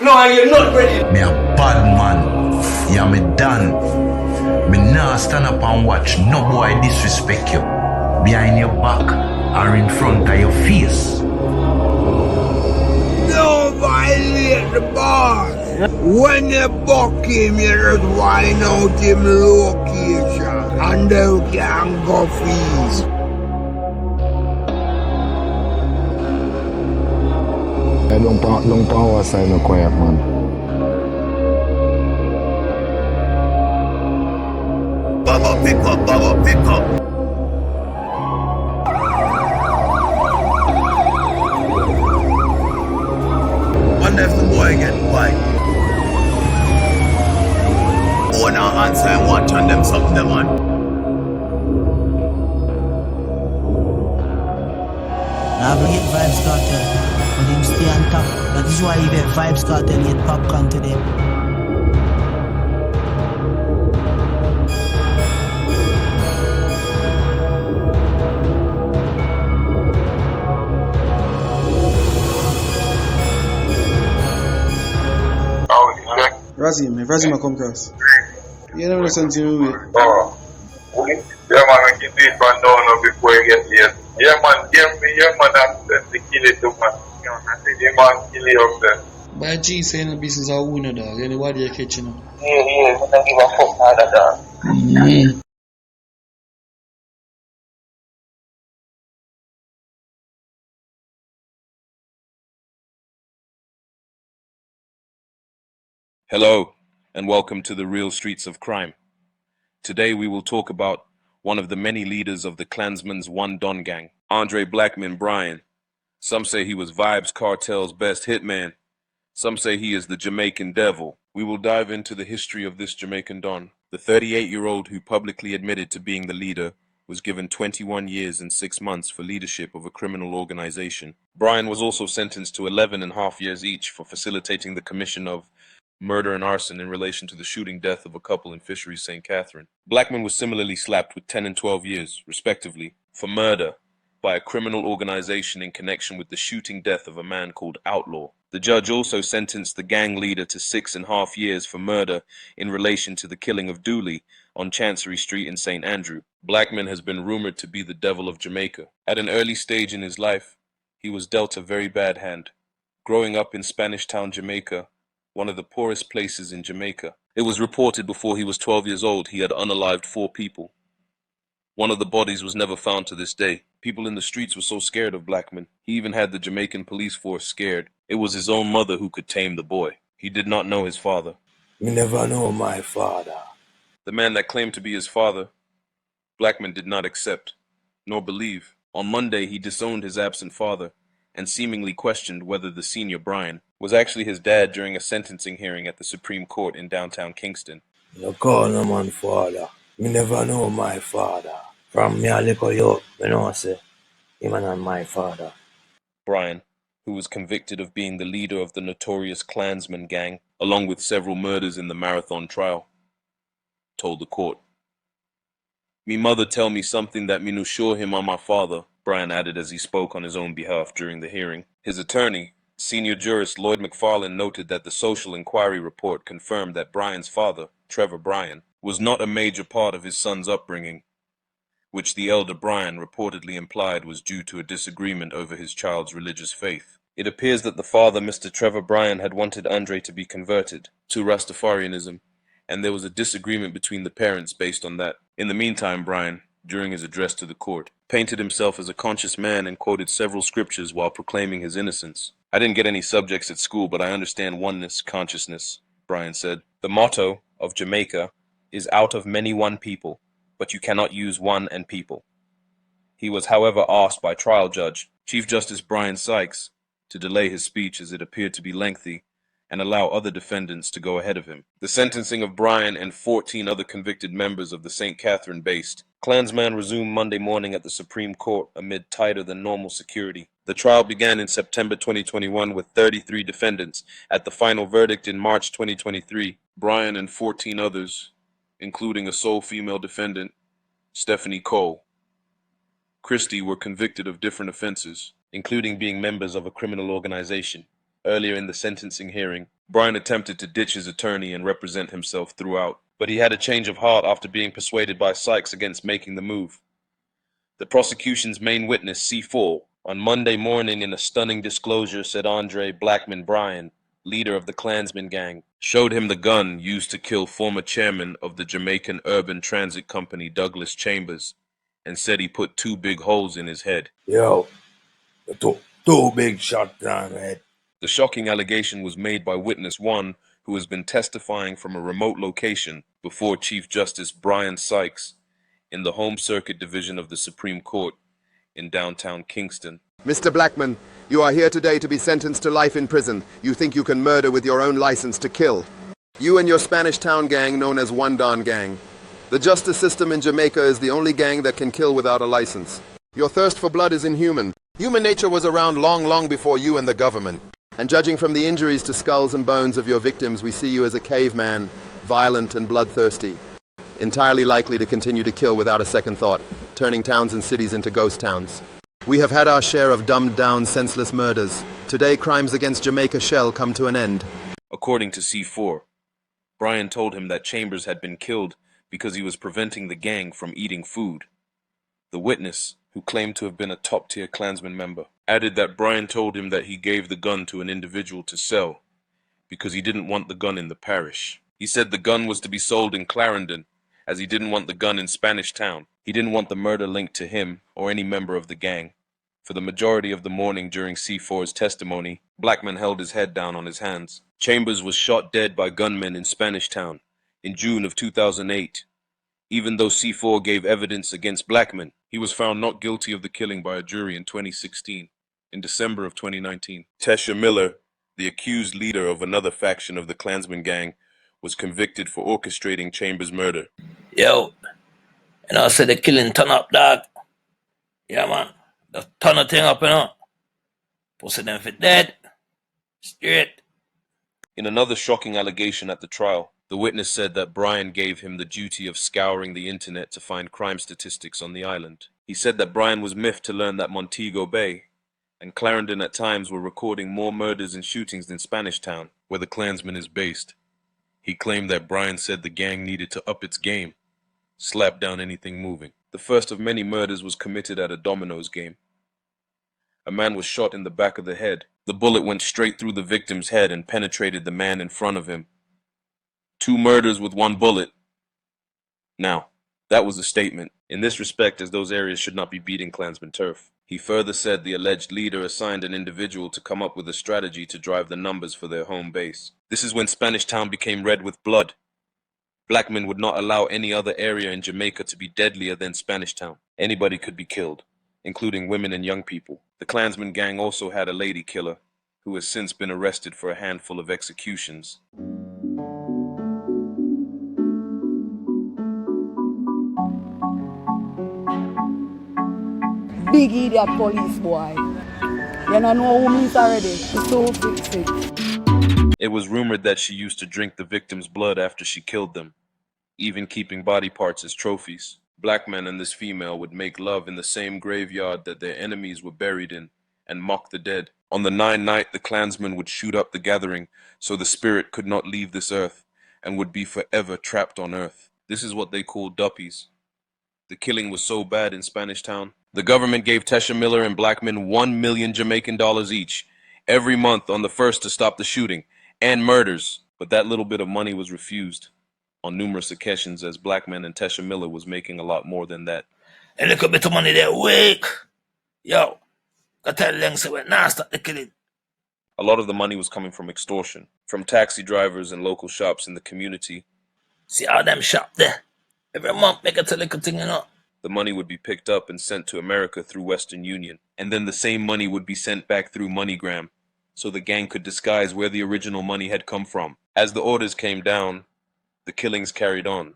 No, you're not ready. Me a bad man. Yeah, me done. Me nah stand up and watch no boy disrespect you. Behind your back or in front of your face. Don't violate the boss. When you buck him, you just wind out him location and they can go fees. Long power sign no quiet man. Baba pick up, Baba pick up. Wonder if the boy get why. Oh, now answer and watch on them something them on. Now I hit Vybz Kartel, but him stay on top. That is why you get Vybz Kartel hit popcorn today. Razzie, ma come cross. You never listen to me. Oh, yeah, man, I can do it from now before you get here. Yeah, man, that's the kill it, man. Yeah, man, kill it up there. But G saying the business are winner, dog. Anybody you catch, you know. Yeah, I don't give a fuck about that, dog. Hello, and welcome to the real streets of crime. Today we will talk about one of the many leaders of the Klansman's One Don Gang, Andre Blackman Bryan. Some say he was Vybz Kartel'S best hitman. Some say he is the Jamaican devil. We will dive into the history of this Jamaican Don. The 38-year-old who publicly admitted to being the leader was given 21 years and 6 months for leadership of a criminal organization. Bryan was also sentenced to 11.5 years each for facilitating the commission of murder and arson in relation to the shooting death of a couple in Fisheries St. Catherine. Blackman was similarly slapped with 10 and 12 years, respectively, for murder by a criminal organization in connection with the shooting death of a man called Outlaw. The judge also sentenced the gang leader to 6.5 years for murder in relation to the killing of Dooley on Chancery Street in St. Andrew. Blackman has been rumored to be the devil of Jamaica. At an early stage in his life, he was dealt a very bad hand. Growing up in Spanish Town, Jamaica, one of the poorest places in Jamaica, it was reported before he was 12 years old he had unalived 4 people. One of the bodies was never found to this day. People in the streets were so scared of Blackman, he even had the Jamaican police force scared. It was his own mother who could tame the boy. He did not know his father. Me never know my father. The man that claimed to be his father, Blackman did not accept, nor believe. On Monday, he disowned his absent father and seemingly questioned whether the senior Bryan was actually his dad during a sentencing hearing at the Supreme Court in downtown Kingston. You call no man father. Me never know my father. From me a little youth, me know say, him and my father. Bryan, who was convicted of being the leader of the notorious Klansman gang, along with several murders in the Marathon trial, told the court. "Me mother tell me something that me no sure him on my father," Bryan added as he spoke on his own behalf during the hearing. His attorney, senior jurist Lloyd McFarlane, noted that the social inquiry report confirmed that Bryan's father, Trevor Bryan, was not a major part of his son's upbringing, which the elder Bryan reportedly implied was due to a disagreement over his child's religious faith. It appears that the father, Mr. Trevor Bryan, had wanted Andre to be converted to Rastafarianism, and there was a disagreement between the parents based on that. In the meantime, Bryan, during his address to the court, painted himself as a conscious man and quoted several scriptures while proclaiming his innocence. "I didn't get any subjects at school, but I understand oneness, consciousness," Bryan said. "The motto of Jamaica is out of many one people, but you cannot use one and people." He was, however, asked by trial judge Chief Justice Brian Sykes to delay his speech as it appeared to be lengthy and allow other defendants to go ahead of him. The sentencing of Bryan and 14 other convicted members of the St. Catherine-based Klansman resumed Monday morning at the Supreme Court amid tighter than normal security. The trial began in September 2021 with 33 defendants. At the final verdict in March 2023, Bryan and 14 others, including a sole female defendant, Stephanie Cole, Christie, were convicted of different offenses, including being members of a criminal organization. Earlier in the sentencing hearing, Brian attempted to ditch his attorney and represent himself throughout, but he had a change of heart after being persuaded by Sykes against making the move. The prosecution's main witness, C4, on Monday morning in a stunning disclosure said Andre Blackman Bryan, leader of the Klansman gang, showed him the gun used to kill former chairman of the Jamaican Urban Transit Company Douglas Chambers, and said he put 2 big holes in his head. Yo, two big shots on the head. The shocking allegation was made by witness 1, who has been testifying from a remote location before Chief Justice Brian Sykes in the Home Circuit Division of the Supreme Court in downtown Kingston. Mr. Blackman, you are here today to be sentenced to life in prison. You think you can murder with your own license to kill. You and your Spanish Town gang, known as One Don Gang. The justice system in Jamaica is the only gang that can kill without a license. Your thirst for blood is inhuman. Human nature was around long before you and the government. And judging from the injuries to skulls and bones of your victims, we see you as a caveman, violent and bloodthirsty. Entirely likely to continue to kill without a second thought, turning towns and cities into ghost towns. We have had our share of dumbed-down, senseless murders. Today, crimes against Jamaica shall come to an end. According to C4, Brian told him that Chambers had been killed because he was preventing the gang from eating food. The witness, who claimed to have been a top-tier Klansman member, added that Brian told him that he gave the gun to an individual to sell because he didn't want the gun in the parish. He said the gun was to be sold in Clarendon, as he didn't want the gun in Spanish Town. He didn't want the murder linked to him or any member of the gang. For the majority of the morning during C4's testimony, Blackman held his head down on his hands. Chambers was shot dead by gunmen in Spanish Town in June of 2008. Even though C4 gave evidence against Blackman, he was found not guilty of the killing by a jury in 2016. In December of 2019, Tesha Miller, the accused leader of another faction of the Klansman gang, was convicted for orchestrating Chambers' murder. Yo, and I said the killing turn up, dog. Yeah, man. The turn of thing up, you know. Pussy them fit dead. Straight. In another shocking allegation at the trial, the witness said that Brian gave him the duty of scouring the internet to find crime statistics on the island. He said that Brian was miffed to learn that Montego Bay and Clarendon at times were recording more murders and shootings than Spanish Town, where the Klansman is based. He claimed that Brian said the gang needed to up its game, slap down anything moving. The first of many murders was committed at a dominoes game. A man was shot in the back of the head. The bullet went straight through the victim's head and penetrated the man in front of him. 2 murders with 1 bullet. Now, that was a statement, in this respect, as those areas should not be beating Klansman turf. He further said the alleged leader assigned an individual to come up with a strategy to drive the numbers for their home base. This is when Spanish Town became red with blood. Blackman would not allow any other area in Jamaica to be deadlier than Spanish Town. Anybody could be killed, including women and young people. The Klansman gang also had a lady killer, who has since been arrested for a handful of executions. Big idiot police boy. You don't know who means already. It's so fixing. It was rumored that she used to drink the victim's blood after she killed them, even keeping body parts as trophies. Blackman and this female would make love in the same graveyard that their enemies were buried in and mock the dead. On the 9th night, the Klansmen would shoot up the gathering so the spirit could not leave this earth and would be forever trapped on earth. This is what they call duppies. The killing was so bad in Spanish Town, the government gave Tesha Miller and Blackman 1 million Jamaican dollars each every month on the 1st to stop the shooting and murders, but that little bit of money was refused on numerous occasions as Blackman and Tesha Miller was making a lot more than that. A little bit of money that week. Yo, Kartel them say we not stop the killing. A lot of the money was coming from extortion, from taxi drivers and local shops in the community. See all them shop there. Every month make a little thing, you know. The money would be picked up and sent to America through Western Union, and then the same money would be sent back through MoneyGram, so the gang could disguise where the original money had come from. As the orders came down, the killings carried on.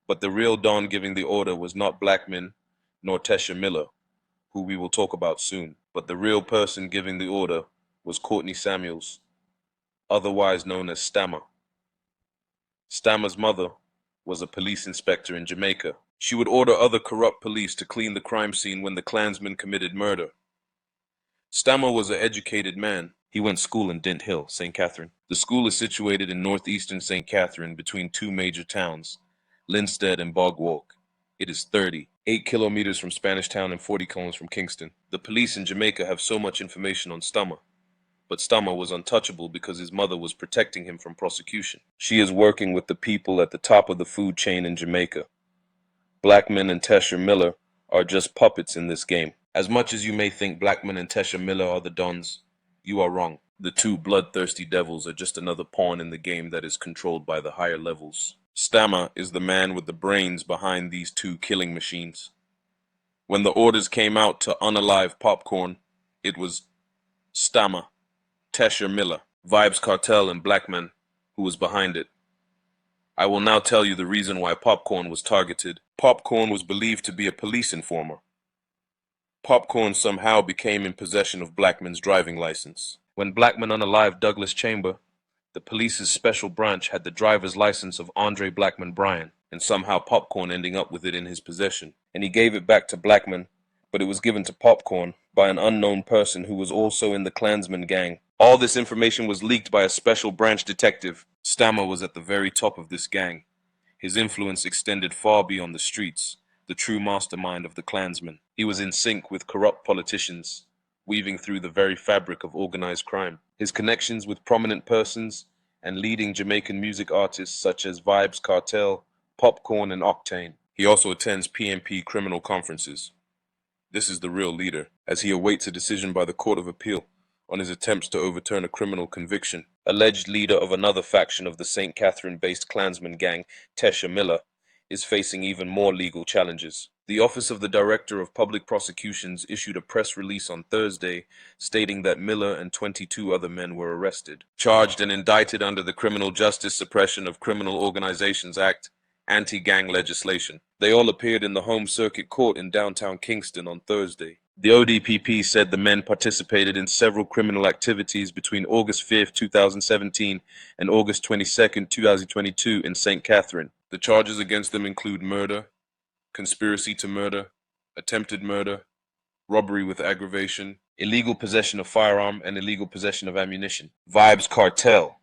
But the real Don giving the order was not Blackman nor Tesha Miller, who we will talk about soon. But the real person giving the order was Courtney Samuels, otherwise known as Stammer. Stammer's mother was a police inspector in Jamaica. She would order other corrupt police to clean the crime scene when the Klansmen committed murder. Stammer was an educated man. He went to school in Dent Hill, St. Catherine. The school is situated in northeastern St. Catherine between two major towns, Linstead and Bog Walk. It is 38 kilometers from Spanish Town and 40 kilometers from Kingston. The police in Jamaica have so much information on Stammer, but Stammer was untouchable because his mother was protecting him from prosecution. She is working with the people at the top of the food chain in Jamaica. Blackman and Tesha Miller are just puppets in this game. As much as you may think Blackman and Tesha Miller are the dons, you are wrong. The two bloodthirsty devils are just another pawn in the game that is controlled by the higher levels. Stammer is the man with the brains behind these two killing machines. When the orders came out to unalive Popcorn, it was Stammer, Tesha Miller, Vybz Kartel and Blackman who was behind it. I will now tell you the reason why Popcorn was targeted. Popcorn was believed to be a police informer. Popcorn somehow became in possession of Blackman's driving license. When Blackman unalived Douglas Chamber, the police's special branch had the driver's license of Andre Blackman Bryan, and somehow Popcorn ending up with it in his possession. And he gave it back to Blackman, but it was given to Popcorn by an unknown person who was also in the Clansman gang. All this information was leaked by a special branch detective. Stammer was at the very top of this gang. His influence extended far beyond the streets, the true mastermind of the Clansmen. He was in sync with corrupt politicians, weaving through the very fabric of organized crime. His connections with prominent persons and leading Jamaican music artists such as Vybz Kartel, Popcorn, and Octane. He also attends PMP criminal conferences. This is the real leader, as he awaits a decision by the Court of Appeal on his attempts to overturn a criminal conviction. Alleged leader of another faction of the St. Catherine-based Clansman gang, Tesha Miller, is facing even more legal challenges. The Office of the Director of Public Prosecutions issued a press release on Thursday stating that Miller and 22 other men were arrested, charged and indicted under the Criminal Justice Suppression of Criminal Organizations Act, anti-gang legislation. They all appeared in the Home Circuit Court in downtown Kingston on Thursday. The ODPP said the men participated in several criminal activities between August 5, 2017 and August 22, 2022 in St. Catherine. The charges against them include murder, conspiracy to murder, attempted murder, robbery with aggravation, illegal possession of firearm, and illegal possession of ammunition. Vybz Kartel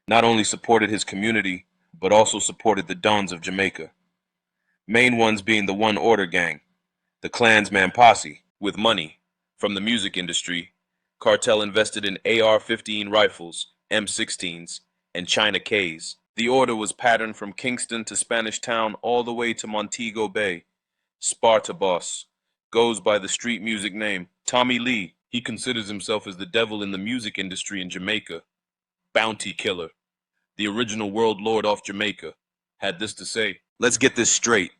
not only supported his community, but also supported the Dons of Jamaica. Main ones being the One Order Gang, the Klansman Posse. With money from the music industry, Kartel invested in AR-15 rifles, M16s, and China Ks. The order was patterned from Kingston to Spanish Town all the way to Montego Bay. Sparta Boss goes by the street music name Tommy Lee. He considers himself as the devil in the music industry in Jamaica. Bounty Killer, the original world lord off Jamaica, had this to say: "Let's get this straight.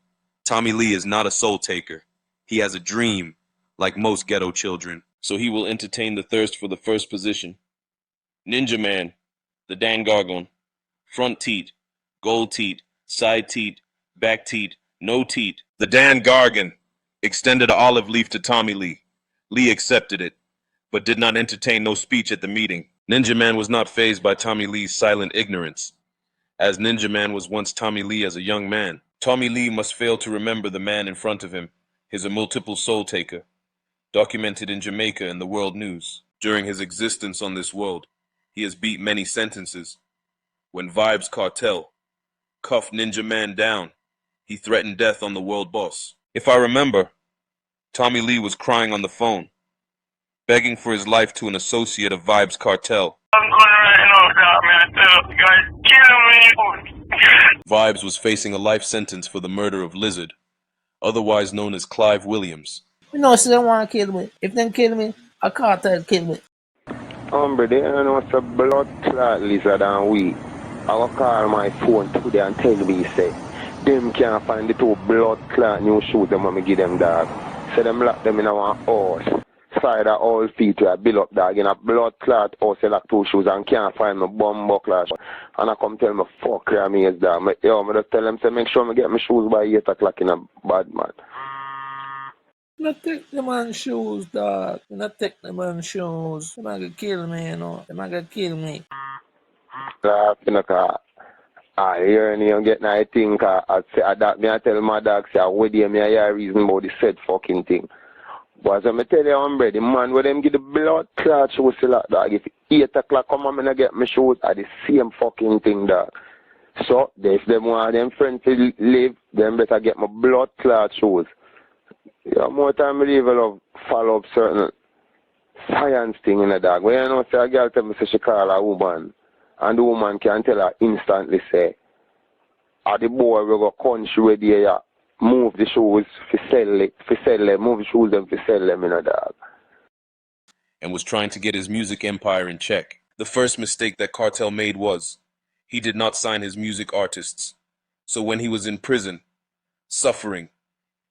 Tommy Lee is not a soul taker. He has a dream, like most ghetto children, so he will entertain the thirst for the first position. Ninja Man, the Dan Gargon, front teat, gold teat, side teat, back teat, no teat. The Dan Gargan extended an olive leaf to Tommy Lee. Lee accepted it, but did not entertain no speech at the meeting. Ninja Man was not fazed by Tommy Lee's silent ignorance, as Ninja Man was once Tommy Lee as a young man. Tommy Lee must fail to remember the man in front of him is a multiple soul taker, documented in Jamaica and the world news. During his existence on this world, he has beat many sentences. When Vybz Kartel cuffed Ninja Man down, he threatened death on the world boss. If I remember, Tommy Lee was crying on the phone, begging for his life to an associate of Vybz Kartel. Vybz was facing a life sentence for the murder of Lizard, otherwise known as Clive Williams. You know, so they want to kill me. If they kill me, a cartel kill me. Hombre, they don't know it's a blood clot Lizard and we. I will call my phone today and tell me, say, them can't find the two blood clot new shoes them when me give them, dog. So them lock them in our house. Side of all feet to a build up, dog, in a blood clot house, they lock two shoes and can't find my bum buckler. And I come tell me, fuck your mates, dog. Me just tell them, say, make sure me get my shoes by 8 o'clock in a bad man. Not take the man's shoes, dog. Not take the man's shoes. They're gonna kill me, you know. They're gonna kill me. I hear and you get I think I say that me I tell my dog say what day me I hear reason about the said fucking thing. But as I tell you, hombre, the man where them give the blood clot shoes still like dog. If 8 o'clock come and I get my shoes, are the same fucking thing, dog. So, if them want them friends to live, them better get my blood clot shoes. Yeah, more time I leave, I love follow up certain science thing in the dog. When you know, say a girl tell me say she call a woman, and the woman can tell her instantly say, are the boy we go country where they move the shoes for sell them, move the shoes them for sell them in a dog. And was trying to get his music empire in check. The first mistake that Kartel made was, he did not sign his music artists. So when he was in prison, suffering,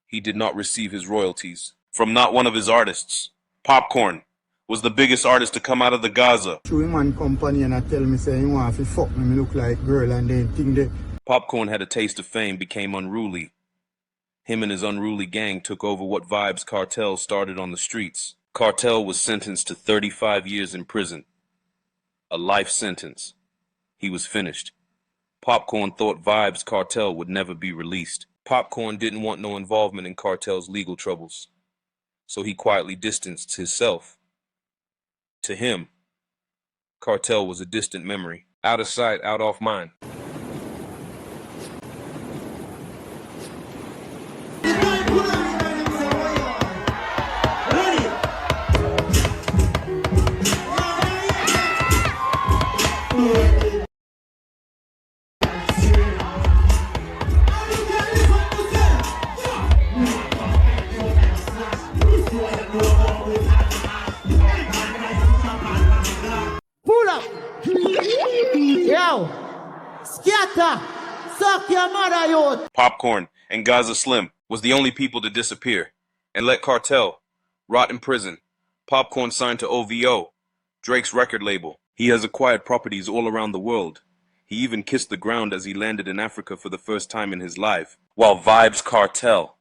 he did not receive his royalties from not one of his artists. Popcorn was the biggest artist to come out of the Gaza. True man company and I tell me say you want to fuck me look like girl and then think that Popcorn had a taste of fame, became unruly. Him and his unruly gang took over what Vybz Kartel started on the streets. Kartel was sentenced to 35 years in prison. A life sentence. He was finished. Popcorn thought Vybz Kartel would never be released. Popcorn didn't want no involvement in Kartel's legal troubles, so he quietly distanced himself. To him, Kartel was a distant memory. Out of sight, out of mind. Pull up. Yo. Scatter. Suck your mother, youth. Popcorn and Gaza Slim was the only people to disappear and let Kartel rot in prison. Popcorn signed to OVO, Drake's record label. He has acquired properties all around the world. He even kissed the ground as he landed in Africa for the first time in his life, while Vybz Kartel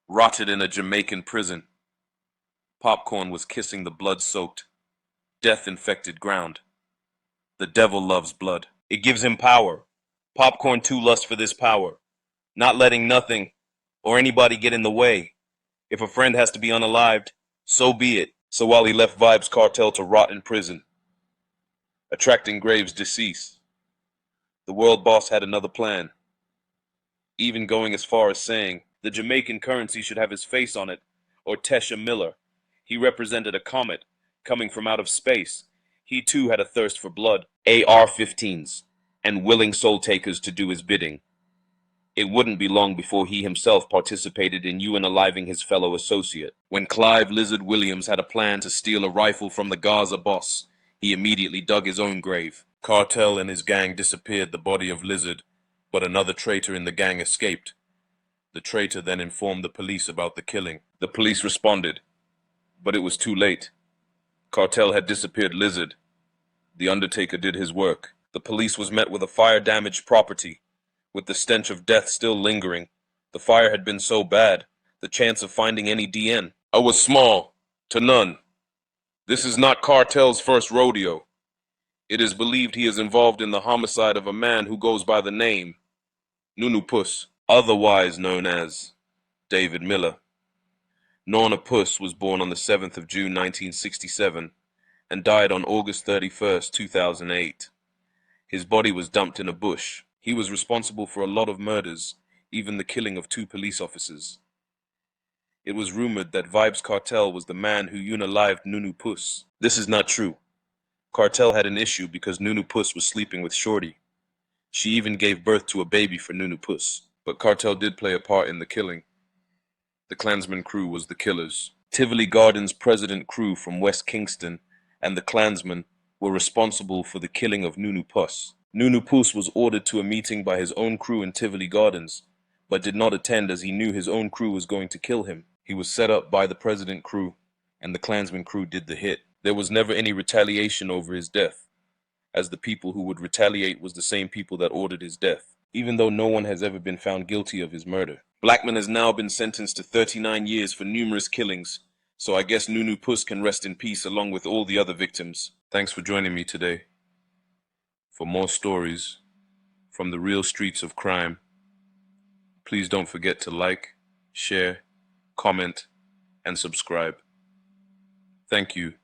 rotted in a Jamaican prison. Popcorn was kissing the blood-soaked, death-infected ground. The devil loves blood. It gives him power. Popcorn too lusts for this power, not letting nothing or anybody get in the way. If a friend has to be unalived, so be it. So while he left Vybz Kartel to rot in prison, attracting Graves' decease, the world boss had another plan, even going as far as saying the Jamaican currency should have his face on it, or Tesha Miller. He represented a comet coming from out of space. He too had a thirst for blood, AR-15s, and willing soul takers to do his bidding. It wouldn't be long before he himself participated in unaliving his fellow associate. When Clive Lizard Williams had a plan to steal a rifle from the Gaza boss, he immediately dug his own grave. Kartel and his gang disappeared the body of Lizard, but another traitor in the gang escaped. The traitor then informed the police about the killing. The police responded, but it was too late. Kartel had disappeared Lizard. The Undertaker did his work. The police was met with a fire-damaged property, with the stench of death still lingering. The fire had been so bad, the chance of finding any DN was small to none. This is not Kartel's first rodeo. It is believed he is involved in the homicide of a man who goes by the name Nunu Puss, otherwise known as David Miller. Norna Puss was born on the 7th of June 1967 and died on August 31st, 2008. His body was dumped in a bush. He was responsible for a lot of murders, even the killing of 2 police officers. It was rumored that Vybz Kartel was the man who unalived Nunu Puss. This is not true. Kartel had an issue because Nunu Puss was sleeping with Shorty. She even gave birth to a baby for Nunu Puss. But Kartel did play a part in the killing. The Klansman crew was the killers. Tivoli Gardens' president crew from West Kingston and the Klansmen were responsible for the killing of Nunu Puss. Nunu Puss was ordered to a meeting by his own crew in Tivoli Gardens, but did not attend as he knew his own crew was going to kill him. He was set up by the president crew, and the Klansman crew did the hit. There was never any retaliation over his death, as the people who would retaliate was the same people that ordered his death, even though no one has ever been found guilty of his murder. Blackman has now been sentenced to 39 years for numerous killings, so I guess Nunu Puss can rest in peace along with all the other victims. Thanks for joining me today. For more stories from the real streets of crime, please don't forget to like, share, comment, and subscribe. Thank you.